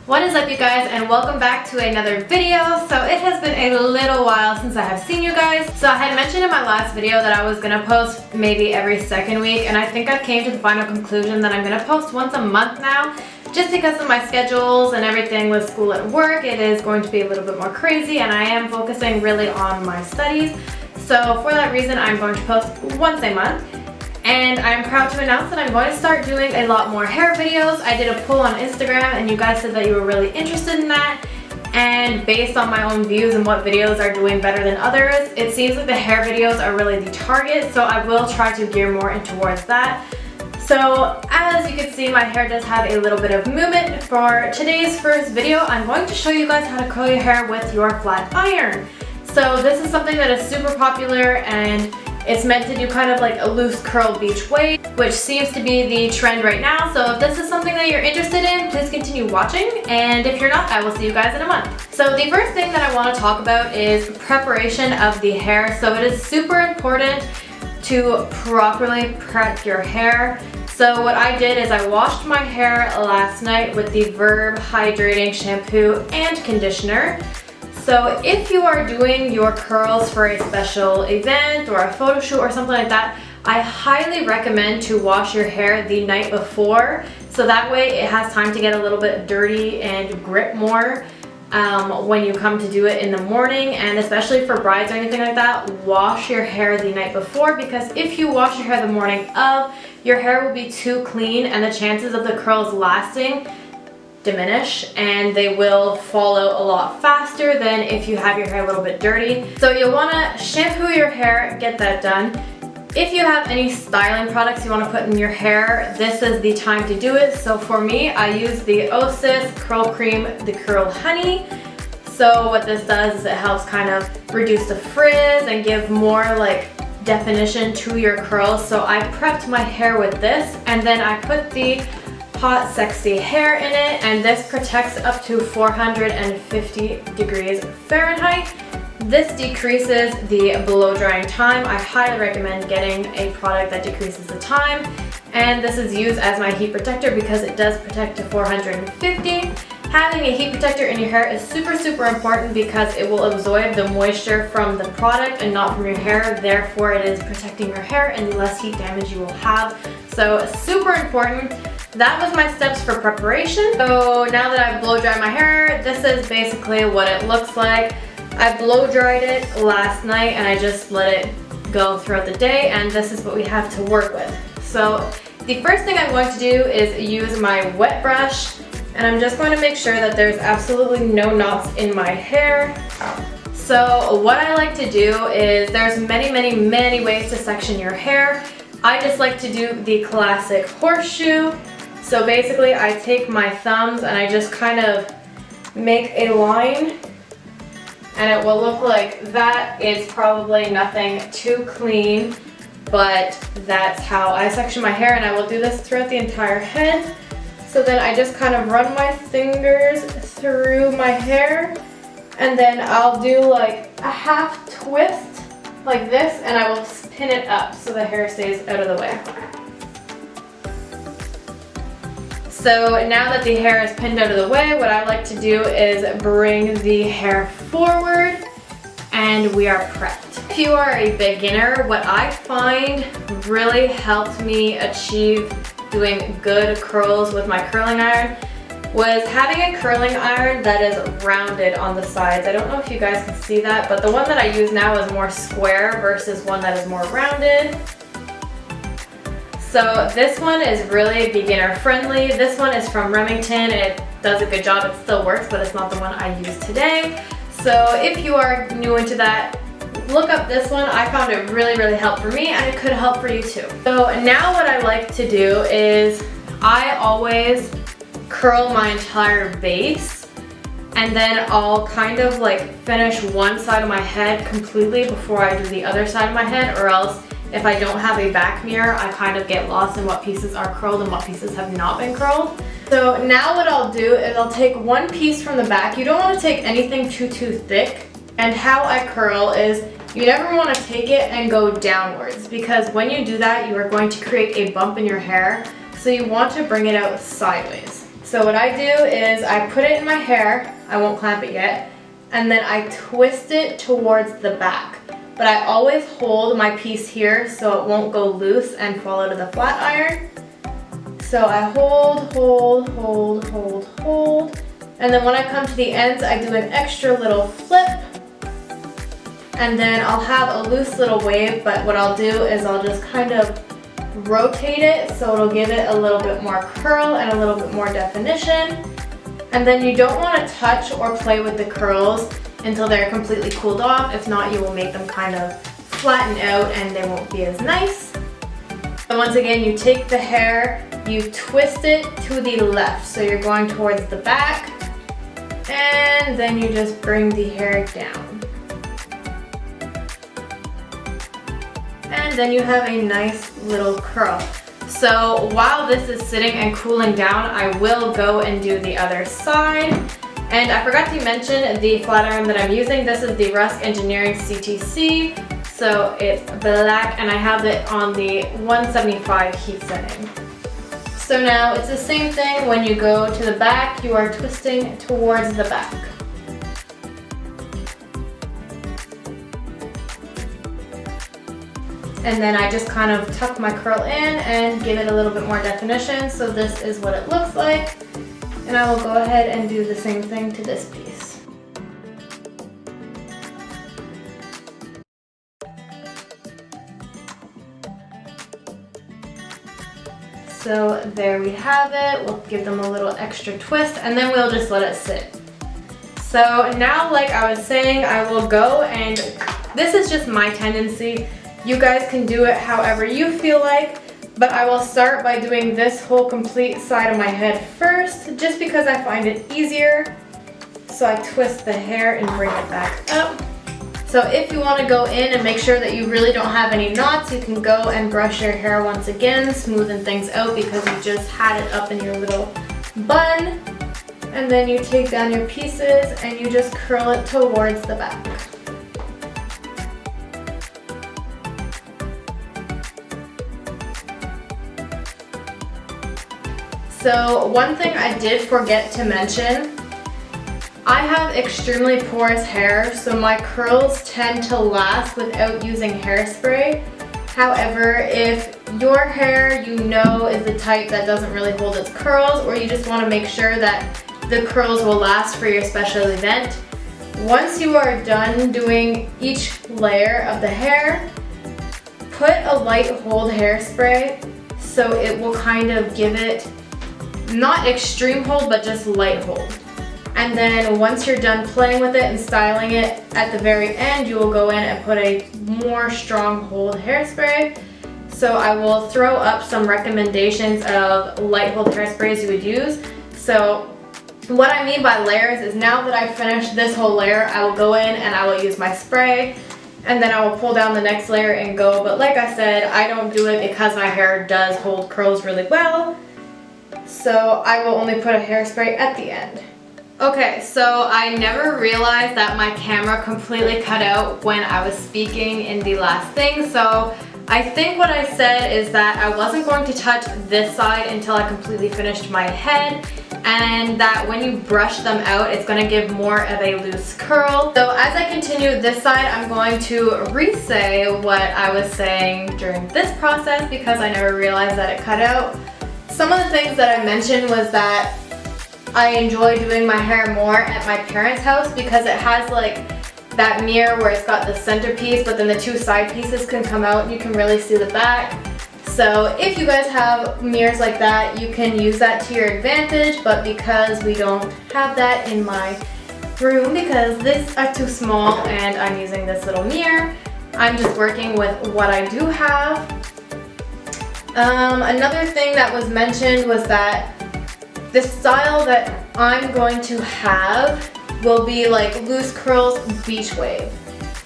What is up, you guys, and welcome back to another video. So it has been a little while since I have seen you guys. So I had mentioned in my last video that I was gonna post maybe every second week, and I think I came to the final conclusion that I'm gonna post once a month now. Just because of my schedules and everything with school and work, it is going to be a little bit more crazy, and I am focusing really on my studies. So for that reason, I'm going to post once a month. And I'm proud to announce that I'm going to start doing a lot more hair videos. I did a poll on Instagram and you guys said that you were really interested in that. And based on my own views and what videos are doing better than others, it seems like the hair videos are really the target. So I will try to gear more in towards that. So as you can see, my hair does have a little bit of movement. For today's first video, I'm going to show you guys how to curl your hair with your flat iron. So this is something that is super popular, and it's meant to do kind of like a loose curl beach wave, which seems to be the trend right now. So if this is something that you're interested in, please continue watching. And if you're not, I will see you guys in a month. So the first thing that I want to talk about is preparation of the hair. So it is super important to properly prep your hair. So what I did is I washed my hair last night with the Verb Hydrating Shampoo and Conditioner. So if you are doing your curls for a special event or a photo shoot or something like that, I highly recommend to wash your hair the night before. So that way it has time to get a little bit dirty and grip more when you come to do it in the morning. And especially for brides or anything like that, wash your hair the night before, because if you wash your hair the morning of, your hair will be too clean and the chances of the curls lasting diminish, and they will fall out a lot faster than if you have your hair a little bit dirty. So you'll want to shampoo your hair, get that done. If you have any styling products you want to put in your hair, this is the time to do it. So for me, I use the Osis Curl Cream, the Curl Honey. So what this does is it helps kind of reduce the frizz and give more like definition to your curls. So I prepped my hair with this, and then I put the Hot Sexy Hair in it, and this protects up to 450 degrees Fahrenheit. This decreases the blow drying time. I highly recommend getting a product that decreases the time, and this is used as my heat protector because it does protect to 450. Having a heat protector in your hair is super important because it will absorb the moisture from the product and not from your hair. Therefore, it is protecting your hair and the less heat damage you will have. So super important. That was my steps for preparation. So now that I've blow dried my hair, this is basically what it looks like. I blow dried it last night and I just let it go throughout the day, and this is what we have to work with. So the first thing I'm going to do is use my wet brush, and I'm just going to make sure that there's absolutely no knots in my hair. So what I like to do is, there's many ways to section your hair. I just like to do the classic horseshoe. So basically I take my thumbs and I just kind of make a line, and it will look like that. It's probably nothing too clean, but that's how I section my hair, and I will do this throughout the entire head. So then I just kind of run my fingers through my hair, and then I'll do like a half twist like this, and I will pin it up so the hair stays out of the way. So now that the hair is pinned out of the way, what I like to do is bring the hair forward, and we are prepped. If you are a beginner, what I find really helped me achieve doing good curls with my curling iron was having a curling iron that is rounded on the sides. I don't know if you guys can see that, but the one that I use now is more square versus one that is more rounded. So this one is really beginner friendly. This one is from Remington. It does a good job. It still works, but it's not the one I use today. So if you are new into that, look up this one. I found it really helped for me, and it could help for you too. So now what I like to do is I always curl my entire base, and then I'll kind of like finish one side of my head completely before I do the other side of my head, or else if I don't have a back mirror, I kind of get lost in what pieces are curled and what pieces have not been curled. So now what I'll do is I'll take one piece from the back. You don't want to take anything too thick. And how I curl is, you never want to take it and go downwards, because when you do that, you are going to create a bump in your hair. So you want to bring it out sideways. So what I do is I put it in my hair, I won't clamp it yet, and then I twist it towards the back. But I always hold my piece here so it won't go loose and fall out of the flat iron. So I hold, hold, hold, hold, hold. And then when I come to the ends, I do an extra little flip. And then I'll have a loose little wave, but what I'll do is I'll just kind of rotate it so it'll give it a little bit more curl and a little bit more definition. And then you don't want to touch or play with the curls until they're completely cooled off. If not, you will make them kind of flatten out and they won't be as nice. And once again, you take the hair, you twist it to the left. So you're going towards the back, and then you just bring the hair down. And then you have a nice little curl. So while this is sitting and cooling down, I will go and do the other side. And I forgot to mention the flat iron that I'm using. This is the Rusk Engineering CTC. So it's black and I have it on the 175 heat setting. So now it's the same thing. When you go to the back, you are twisting towards the back. And then I just kind of tuck my curl in and give it a little bit more definition. So this is what it looks like. And I will go ahead and do the same thing to this piece. So there we have it. We'll give them a little extra twist and then we'll just let it sit. So now, like I was saying, I will go, and this is just my tendency. You guys can do it however you feel like, but I will start by doing this whole complete side of my head first, just because I find it easier. So I twist the hair and bring it back up. So if you want to go in and make sure that you really don't have any knots, you can go and brush your hair once again, smoothing things out because you just had it up in your little bun. And then you take down your pieces and you just curl it towards the back. So one thing I did forget to mention, I have extremely porous hair, so my curls tend to last without using hairspray. However, if your hair you know is the type that doesn't really hold its curls, or you just want to make sure that the curls will last for your special event, once you are done doing each layer of the hair, put a light hold hairspray so it will kind of give it not extreme hold, but just light hold. And then once you're done playing with it and styling it, at the very end, you will go in and put a more strong hold hairspray. So I will throw up some recommendations of light hold hairsprays you would use. So what I mean by layers is, now that I've finished this whole layer, I will go in and I will use my spray, and then I will pull down the next layer and go. But like I said, I don't do it because my hair does hold curls really well. So I will only put a hairspray at the end. Okay, so I never realized that my camera completely cut out when I was speaking in the last thing. So I think what I said is that I wasn't going to touch this side until I completely finished my head, and that when you brush them out, it's going to give more of a loose curl. So as I continue this side, I'm going to re-say what I was saying during this process because I never realized that it cut out. Some of the things that I mentioned was that I enjoy doing my hair more at my parents' house because it has like that mirror where it's got the centerpiece, but then the two side pieces can come out and you can really see the back. So if you guys have mirrors like that, you can use that to your advantage, but because we don't have that in my room because these are too small and I'm using this little mirror, I'm just working with what I do have. Another thing that was mentioned was that the style that I'm going to have will be like loose curls, beach wave.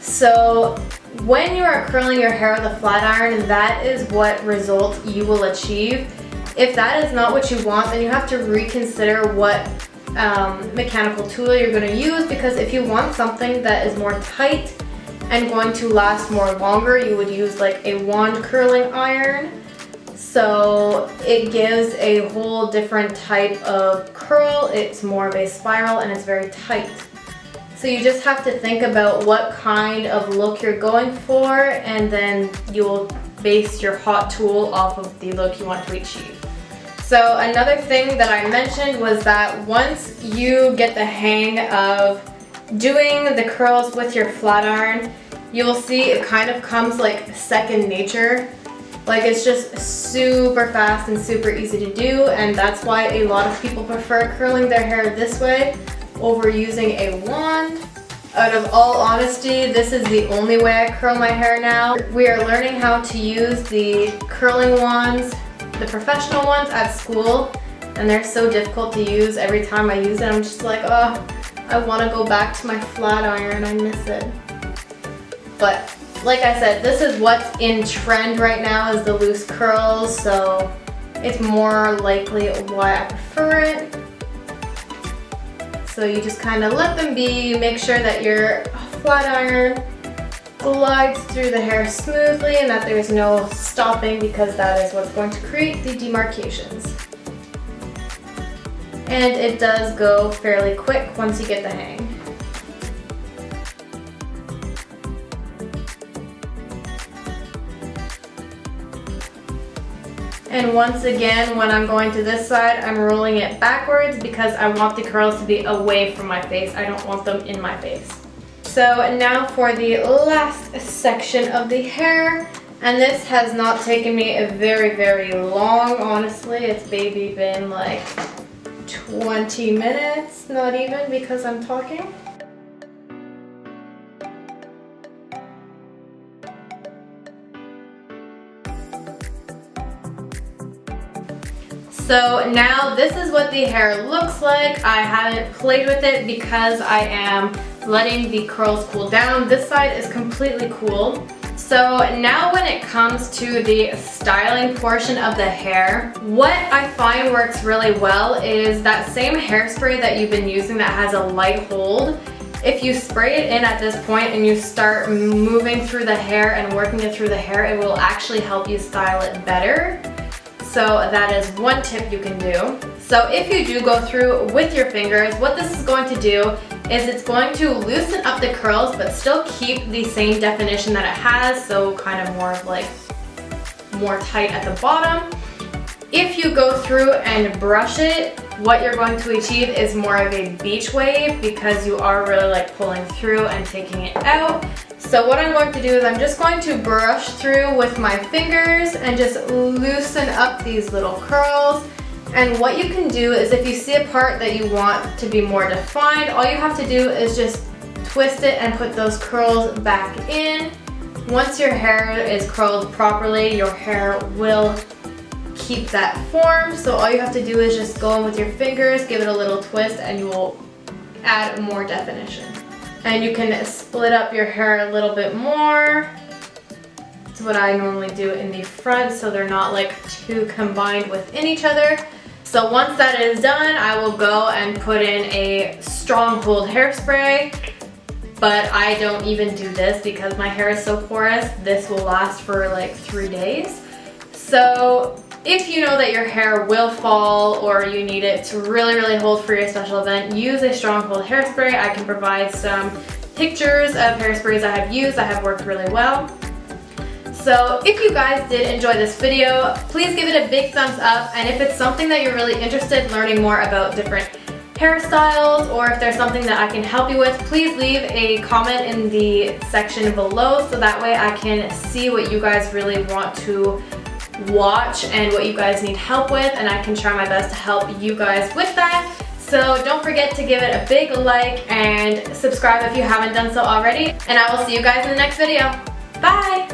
So when you are curling your hair with a flat iron, that is what result you will achieve. If that is not what you want, then you have to reconsider what mechanical tool you're going to use, because if you want something that is more tight and going to last more longer, you would use like a wand curling iron. So it gives a whole different type of curl. It's more of a spiral and it's very tight. So you just have to think about what kind of look you're going for, and then you'll base your hot tool off of the look you want to achieve. So another thing that I mentioned was that once you get the hang of doing the curls with your flat iron, you will see it kind of comes like second nature. Like, it's just super fast and super easy to do, and that's why a lot of people prefer curling their hair this way over using a wand. Out of all honesty, this is the only way I curl my hair now. We are learning how to use the curling wands, the professional ones, at school, and they're so difficult to use. Every time I use it, I'm just like, oh, I want to go back to my flat iron. I miss it. But like I said, this is what's in trend right now, is the loose curls, so it's more likely why I prefer it. So you just kind of let them be, make sure that your flat iron glides through the hair smoothly and that there's no stopping, because that is what's going to create the demarcations. And it does go fairly quick once you get the hang. And once again, when I'm going to this side, I'm rolling it backwards because I want the curls to be away from my face. I don't want them in my face. So now for the last section of the hair. And this has not taken me a very long, honestly. It's maybe been like 20 minutes, not even, because I'm talking. So now this is what the hair looks like. I haven't played with it because I am letting the curls cool down. This side is completely cool. So now when it comes to the styling portion of the hair, what I find works really well is that same hairspray that you've been using that has a light hold. If you spray it in at this point and you start moving through the hair and working it through the hair, it will actually help you style it better. So that is one tip you can do. So if you do go through with your fingers, what this is going to do is it's going to loosen up the curls but still keep the same definition that it has, so kind of more of like more tight at the bottom. If you go through and brush it, what you're going to achieve is more of a beach wave because you are really like pulling through and taking it out. So what I'm going to do is I'm just going to brush through with my fingers and just loosen up these little curls. And what you can do is if you see a part that you want to be more defined, all you have to do is just twist it and put those curls back in. Once your hair is curled properly, your hair will keep that form. So all you have to do is just go in with your fingers, give it a little twist, and you will add more definition. And you can split up your hair a little bit more. That's what I normally do in the front, so they're not like too combined within each other. So once that is done, I will go and put in a stronghold hairspray. But I don't even do this because my hair is so porous. This will last for like 3 days. So if you know that your hair will fall or you need it to really hold for your special event, use a stronghold hairspray. I can provide some pictures of hairsprays I have used that have worked really well. So if you guys did enjoy this video, please give it a big thumbs up, and if it's something that you're really interested in learning more about different hairstyles, or if there's something that I can help you with, please leave a comment in the section below so that way I can see what you guys really want to watch and what you guys need help with, and I can try my best to help you guys with that. So don't forget to give it a big like and subscribe if you haven't done so already, and I will see you guys in the next video. Bye!